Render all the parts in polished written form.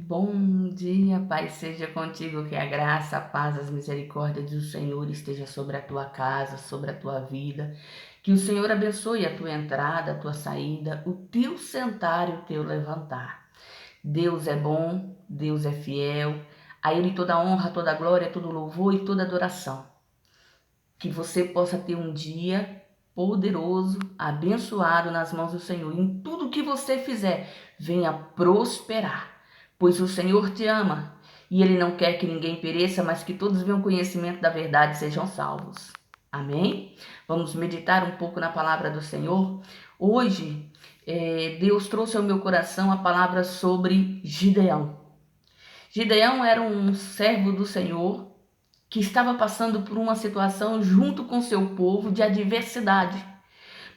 Bom dia, Pai, seja contigo, que a graça, a paz, as misericórdias do Senhor esteja sobre a tua casa, sobre a tua vida. Que o Senhor abençoe a tua entrada, a tua saída, o teu sentar e o teu levantar. Deus é bom, Deus é fiel, a Ele toda honra, toda glória, todo louvor e toda adoração. Que você possa ter um dia poderoso, abençoado nas mãos do Senhor. Em tudo que você fizer, venha prosperar, pois o Senhor te ama e Ele não quer que ninguém pereça, mas que todos venham conhecimento da verdade e sejam salvos. Amém? Vamos meditar um pouco na palavra do Senhor. Hoje, Deus trouxe ao meu coração a palavra sobre Gideão. Gideão era um servo do Senhor que estava passando por uma situação junto com seu povo de adversidade.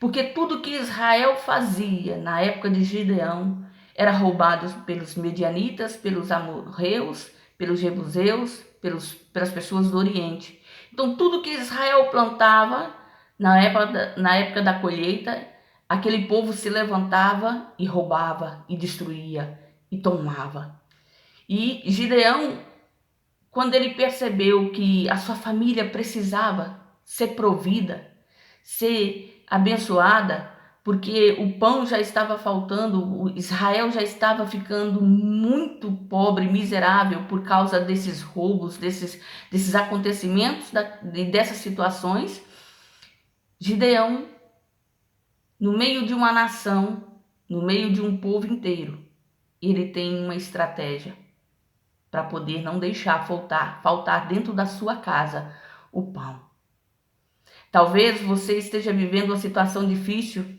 Porque tudo que Israel fazia na época de Gideão era roubado pelos medianitas, pelos amorreus, pelos jebuseus, pelas pessoas do Oriente. Então tudo que Israel plantava na época da colheita, aquele povo se levantava e roubava, e destruía, e tomava. E Gideão, quando ele percebeu que a sua família precisava ser provida, ser abençoada, porque o pão já estava faltando, Israel já estava ficando muito pobre, miserável por causa desses roubos, desses acontecimentos, dessas situações. Gideão, no meio de uma nação, no meio de um povo inteiro, ele tem uma estratégia para poder não deixar faltar dentro da sua casa o pão. Talvez você esteja vivendo uma situação difícil.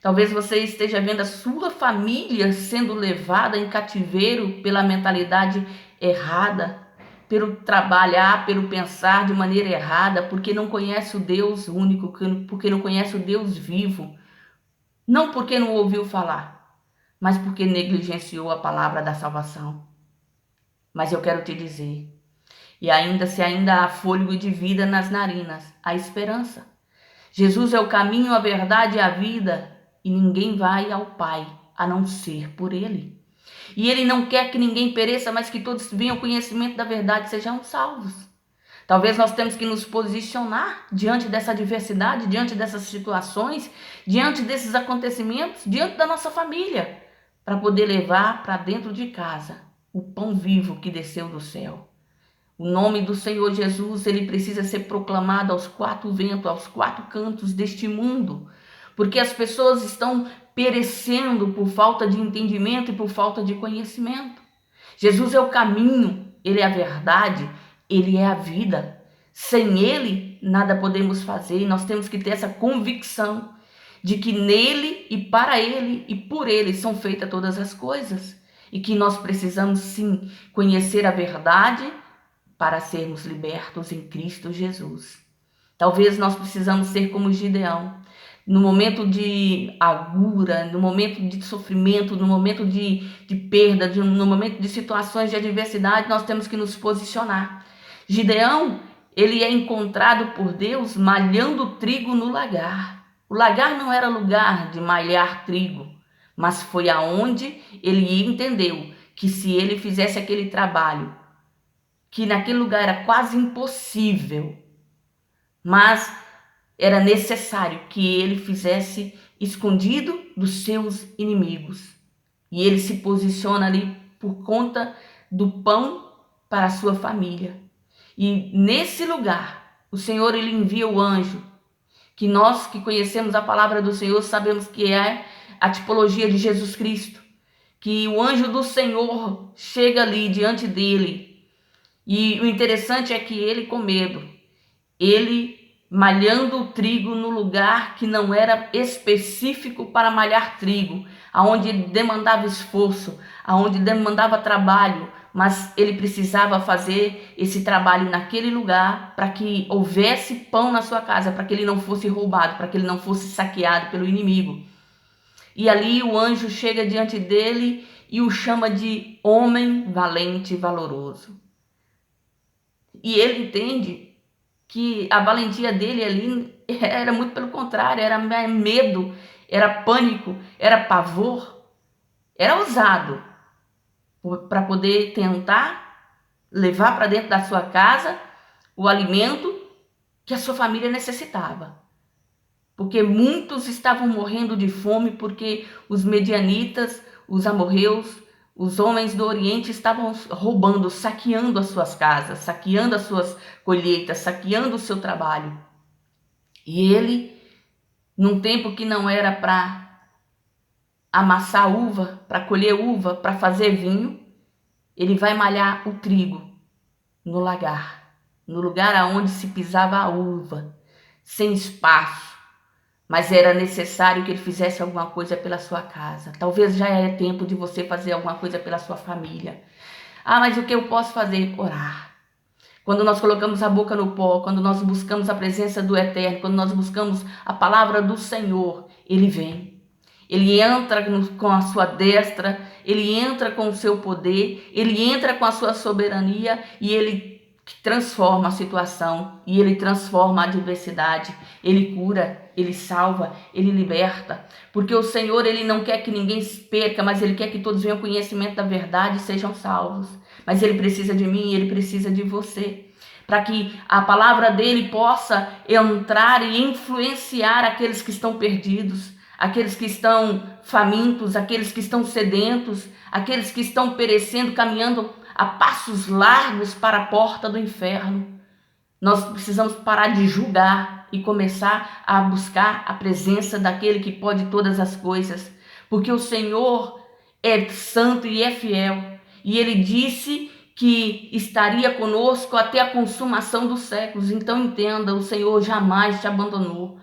Talvez você esteja vendo a sua família sendo levada em cativeiro pela mentalidade errada, pelo trabalhar, pelo pensar de maneira errada, porque não conhece o Deus único, porque não conhece o Deus vivo. Não porque não ouviu falar, mas porque negligenciou a palavra da salvação. Mas eu quero te dizer, e ainda se ainda há fôlego de vida nas narinas, há esperança. Jesus é o caminho, a verdade e a vida, e ninguém vai ao Pai a não ser por Ele. E Ele não quer que ninguém pereça, mas que todos venham ao conhecimento da verdade e sejam salvos. Talvez nós temos que nos posicionar diante dessa adversidade, diante dessas situações, diante desses acontecimentos, diante da nossa família, para poder levar para dentro de casa o pão vivo que desceu do céu. O nome do Senhor Jesus, ele precisa ser proclamado aos quatro ventos, aos quatro cantos deste mundo, porque as pessoas estão perecendo por falta de entendimento e por falta de conhecimento. Jesus é o caminho, ele é a verdade, ele é a vida. Sem ele, nada podemos fazer, e nós temos que ter essa convicção de que nele e para ele e por ele são feitas todas as coisas, e que nós precisamos sim conhecer a verdade para sermos libertos em Cristo Jesus. Talvez nós precisamos ser como Gideão. No momento de agura, no momento de sofrimento, no momento de perda, no momento de situações de adversidade, nós temos que nos posicionar. Gideão, ele é encontrado por Deus malhando trigo no lagar. O lagar não era lugar de malhar trigo, mas foi aonde ele entendeu que se ele fizesse aquele trabalho, que naquele lugar era quase impossível, mas era necessário que ele fizesse escondido dos seus inimigos. E ele se posiciona ali por conta do pão para a sua família. E nesse lugar, o Senhor ele envia o anjo, que nós que conhecemos a palavra do Senhor sabemos que é a tipologia de Jesus Cristo, que o anjo do Senhor chega ali diante dele. E o interessante é que ele, com medo, ele malhando o trigo no lugar que não era específico para malhar trigo, aonde demandava esforço, aonde demandava trabalho, mas ele precisava fazer esse trabalho naquele lugar para que houvesse pão na sua casa, para que ele não fosse roubado, para que ele não fosse saqueado pelo inimigo. E ali o anjo chega diante dele e o chama de homem valente e valoroso. E ele entende que a valentia dele ali era muito pelo contrário, era medo, era pânico, era pavor, era ousado. para poder tentar levar para dentro da sua casa o alimento que a sua família necessitava. Porque muitos estavam morrendo de fome porque os medianitas, os amorreus, os homens do Oriente estavam roubando, saqueando as suas casas, saqueando as suas colheitas, saqueando o seu trabalho. E ele, num tempo que não era para amassar uva, para colher uva, para fazer vinho, ele vai malhar o trigo no lagar, no lugar aonde se pisava a uva, sem espaço. Mas era necessário que ele fizesse alguma coisa pela sua casa. Talvez já é tempo de você fazer alguma coisa pela sua família. Ah, mas o que eu posso fazer? Orar. Quando nós colocamos a boca no pó, quando nós buscamos a presença do Eterno, quando nós buscamos a palavra do Senhor, Ele vem. Ele entra com a sua destra, Ele entra com o seu poder, Ele entra com a sua soberania e Ele transforma a situação, e Ele transforma a adversidade, Ele cura, Ele salva, Ele liberta, porque o Senhor, Ele não quer que ninguém perca, mas Ele quer que todos venham ao conhecimento da verdade e sejam salvos. Mas Ele precisa de mim, Ele precisa de você, para que a palavra dEle possa entrar e influenciar aqueles que estão perdidos, aqueles que estão famintos, aqueles que estão sedentos, aqueles que estão perecendo, caminhando a passos largos para a porta do inferno. Nós precisamos parar de julgar e começar a buscar a presença daquele que pode todas as coisas, porque o Senhor é santo e é fiel, e Ele disse que estaria conosco até a consumação dos séculos. Então entenda, o Senhor jamais te abandonou.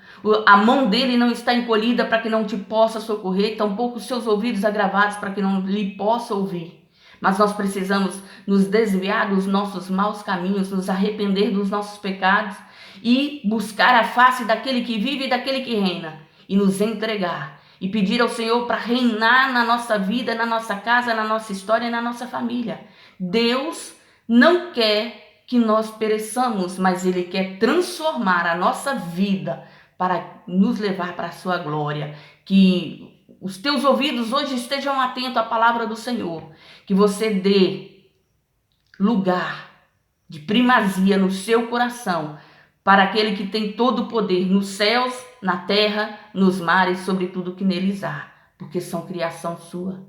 A mão dele não está encolhida para que não te possa socorrer, tampouco os seus ouvidos agravados para que não lhe possa ouvir. Mas nós precisamos nos desviar dos nossos maus caminhos, nos arrepender dos nossos pecados e buscar a face daquele que vive e daquele que reina e nos entregar e pedir ao Senhor para reinar na nossa vida, na nossa casa, na nossa história e na nossa família. Deus não quer que nós pereçamos, mas Ele quer transformar a nossa vida para nos levar para a sua glória. Que os teus ouvidos hoje estejam atentos à palavra do Senhor, que você dê lugar de primazia no seu coração para aquele que tem todo o poder nos céus, na terra, nos mares, sobre tudo que neles há, porque são criação sua,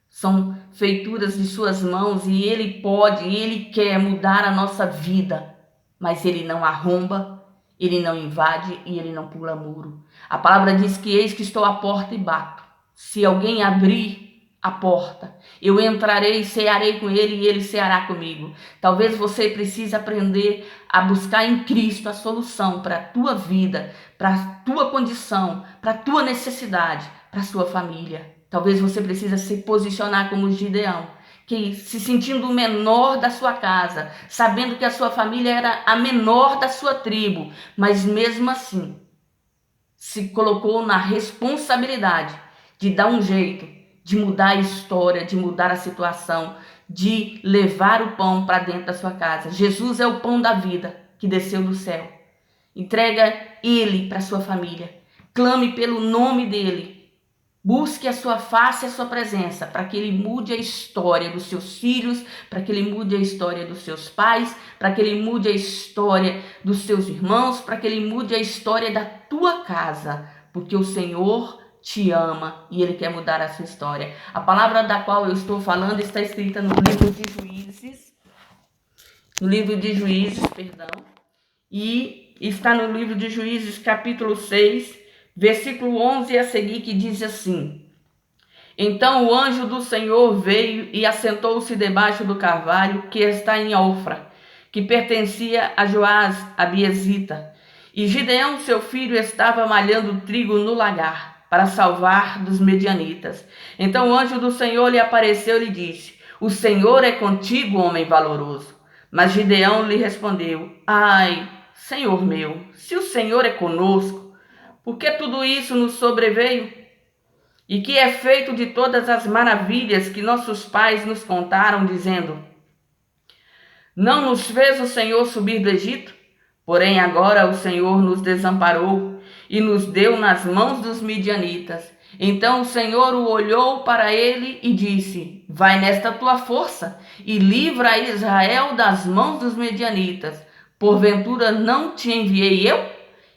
são feituras de suas mãos e Ele pode, Ele quer mudar a nossa vida, mas Ele não arromba, Ele não invade e Ele não pula muro. A palavra diz que eis que estou à porta e bato. Se alguém abrir a porta, eu entrarei e cearei com ele e ele ceará comigo. Talvez você precise aprender a buscar em Cristo a solução para a tua vida, para a tua condição, para a tua necessidade, para a sua família. Talvez você precise se posicionar como Gideão, que se sentindo o menor da sua casa, sabendo que a sua família era a menor da sua tribo, mas mesmo assim se colocou na responsabilidade de dar um jeito, de mudar a história, de mudar a situação, de levar o pão para dentro da sua casa. Jesus é o pão da vida que desceu do céu. Entrega Ele para a sua família. Clame pelo nome dEle. Busque a sua face e a sua presença para que Ele mude a história dos seus filhos, para que Ele mude a história dos seus pais, para que Ele mude a história dos seus irmãos, para que Ele mude a história da tua casa, porque o Senhor te ama e Ele quer mudar a sua história. A palavra da qual eu estou falando está escrita no livro de Juízes, e está no livro de Juízes, capítulo 6, versículo 11 a seguir, que diz assim: Então o anjo do Senhor veio e assentou-se debaixo do carvalho que está em Ofra, que pertencia a Joás, a Biezita. E Gideão, seu filho, estava malhando trigo no lagar, para salvar dos medianitas. Então o anjo do Senhor lhe apareceu e lhe disse: O Senhor é contigo, homem valoroso. Mas Gideão lhe respondeu: Ai, Senhor meu, se o Senhor é conosco, por que tudo isso nos sobreveio? E que é feito de todas as maravilhas que nossos pais nos contaram, dizendo: Não nos fez o Senhor subir do Egito? Porém agora o Senhor nos desamparou e nos deu nas mãos dos midianitas. Então o Senhor o olhou para ele e disse: vai nesta tua força e livra a Israel das mãos dos medianitas. Porventura não te enviei eu?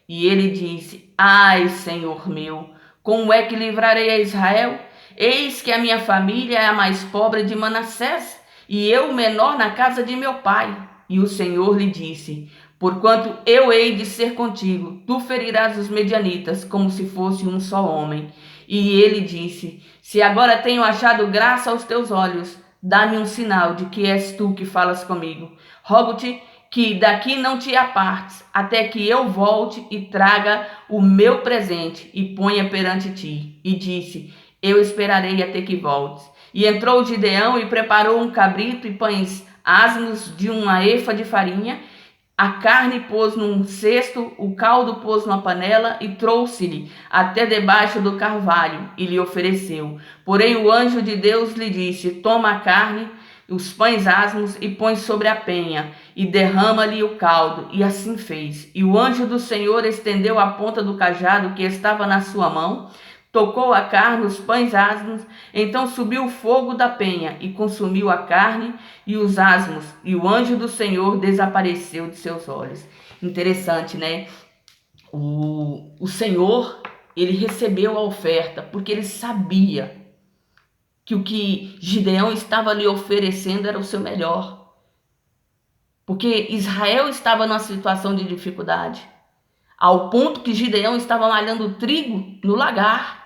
E ele disse: ai, Senhor meu, como é que livrarei a Israel? Eis que a minha família é a mais pobre de Manassés, e eu o menor na casa de meu pai. E o Senhor lhe disse: porquanto eu hei de ser contigo, tu ferirás os medianitas como se fosse um só homem. E ele disse: se agora tenho achado graça aos teus olhos, dá-me um sinal de que és tu que falas comigo. Rogo-te que daqui não te apartes, até que eu volte e traga o meu presente e ponha perante ti. E disse: eu esperarei até que voltes. E entrou Gideão e preparou um cabrito e pães asmos de uma efa de farinha. A carne pôs num cesto, o caldo pôs numa panela e trouxe-lhe até debaixo do carvalho e lhe ofereceu. Porém o anjo de Deus lhe disse: toma a carne, os pães asmos e põe sobre a penha e derrama-lhe o caldo. E assim fez. E o anjo do Senhor estendeu a ponta do cajado que estava na sua mão, tocou a carne, os pães asmos, então subiu o fogo da penha e consumiu a carne e os asmos, e o anjo do Senhor desapareceu de seus olhos. Interessante, né? O Senhor, ele recebeu a oferta porque ele sabia que o que Gideão estava lhe oferecendo era o seu melhor. Porque Israel estava numa situação de dificuldade, ao ponto que Gideão estava malhando trigo no lagar.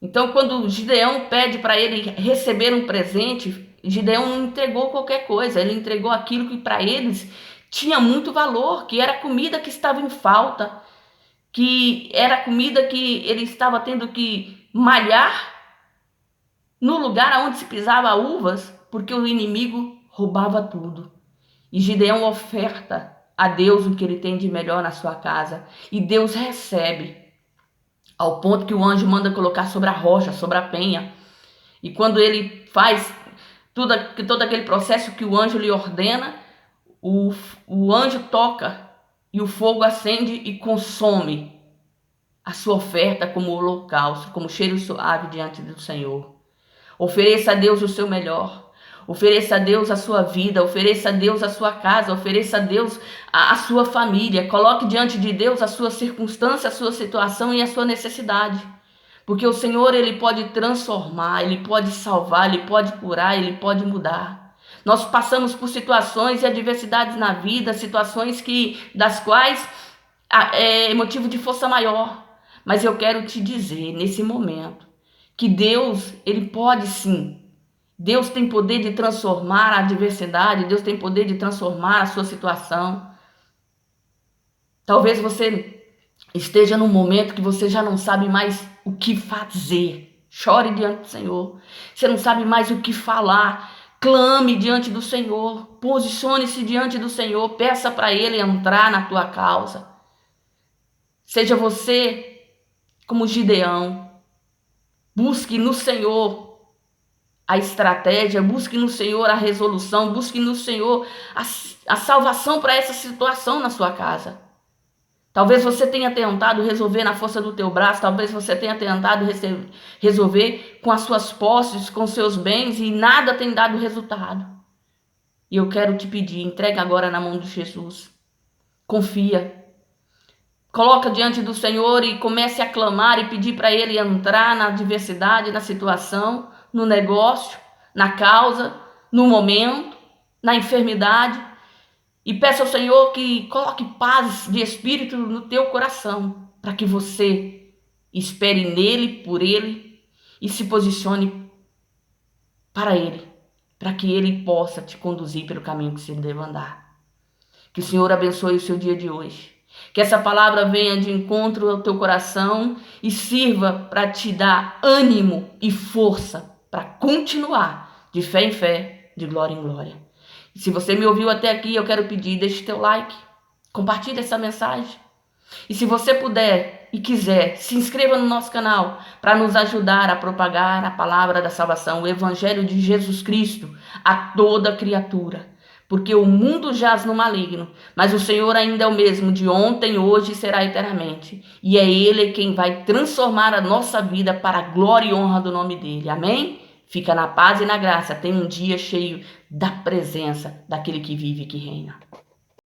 Então, quando Gideão pede para ele receber um presente, Gideão não entregou qualquer coisa, ele entregou aquilo que para eles tinha muito valor, que era comida que estava em falta, que era comida que ele estava tendo que malhar no lugar onde se pisava uvas, porque o inimigo roubava tudo. E Gideão oferta a Deus o que ele tem de melhor na sua casa, e Deus recebe, ao ponto que o anjo manda colocar sobre a rocha, sobre a penha. E quando ele faz todo aquele processo que o anjo lhe ordena, o anjo toca e o fogo acende e consome a sua oferta como holocausto, como cheiro suave diante do Senhor. Ofereça a Deus o seu melhor. Ofereça a Deus a sua vida, ofereça a Deus a sua casa, ofereça a Deus a sua família. Coloque diante de Deus a sua circunstância, a sua situação e a sua necessidade. Porque o Senhor, ele pode transformar, ele pode salvar, ele pode curar, ele pode mudar. Nós passamos por situações e adversidades na vida, situações das quais é motivo de força maior. Mas eu quero te dizer, nesse momento, que Deus, ele pode sim. Deus tem poder de transformar a adversidade, Deus tem poder de transformar a sua situação. Talvez você esteja num momento que você já não sabe mais o que fazer. Chore diante do Senhor. Você não sabe mais o que falar. Clame diante do Senhor. Posicione-se diante do Senhor. Peça para Ele entrar na tua causa. Seja você como Gideão. Busque no Senhor a estratégia, busque no Senhor a resolução, busque no Senhor a salvação para essa situação na sua casa. Talvez você tenha tentado resolver na força do teu braço, talvez você tenha tentado resolver com as suas posses, com seus bens e nada tem dado resultado. E eu quero te pedir, entrega agora na mão de Jesus. Confia. Coloca diante do Senhor e comece a clamar e pedir para Ele entrar na adversidade, na situação, no negócio, na causa, no momento, na enfermidade. E peça ao Senhor que coloque paz de espírito no teu coração, para que você espere nele, por Ele, e se posicione para Ele, para que Ele possa te conduzir pelo caminho que você deve andar. Que o Senhor abençoe o seu dia de hoje. Que essa palavra venha de encontro ao teu coração e sirva para te dar ânimo e força para continuar de fé em fé, de glória em glória. E se você me ouviu até aqui, eu quero pedir, deixe teu like, compartilhe essa mensagem. E se você puder e quiser, se inscreva no nosso canal para nos ajudar a propagar a palavra da salvação, o Evangelho de Jesus Cristo a toda criatura. porque o mundo jaz no maligno, mas o Senhor ainda é o mesmo de ontem, hoje e será eternamente. E é Ele quem vai transformar a nossa vida para a glória e honra do nome dEle. Amém? Fica na paz e na graça. Tenha um dia cheio da presença daquele que vive e que reina.